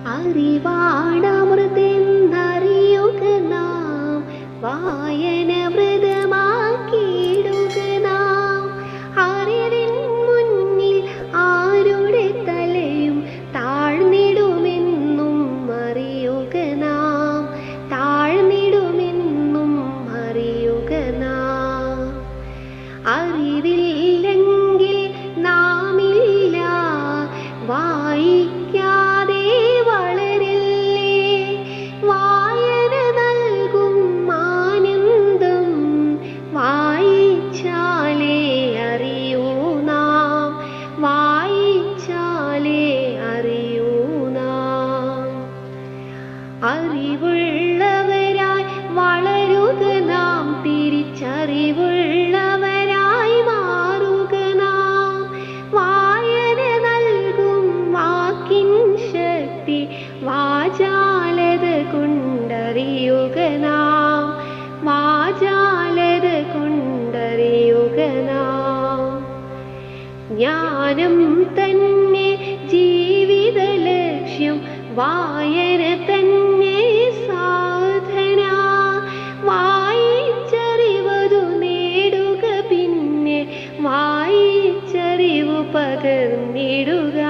അറിവാണമൃതെന്നറിയുക നാം, വായന വ്രതമാക്കിയിടുക നാം. അറിവിൻ മുന്നിൽ ആരുടെ തലയും താഴ്ന്നിടുമെന്നും അറിയുക നാം, താഴ്ന്നിടുമെന്നും അറിയുക നാം. അറിവില്ലെങ്കിൽ നാമില്ല, വായിക്കാതെ വളരില്ലേ. വായന നൽകും ആനന്ദം വായിച്ചാലേ അറിയൂ നാം, വായിച്ചാലേ അറിയൂ നാം. അറിവുള്ളവരായി വളരുക നാം, തിരിച്ചറിവുള്ളവരായി മാറുക നാം. വായന നൽകും വാക്കിൻ ശക്തി വാചാലത കൊണ്ടറിയുക നാം, വാചാലത കൊണ്ടറിയുക നാം. ജ്ഞാനം തന്നെ ജീവിത ലക്ഷ്യം, വായന തന്നെ സാധന. വായിച്ചറിവതു നേടുക, പിന്നെ വായിച്ചറിവു പകർന്നിടുക.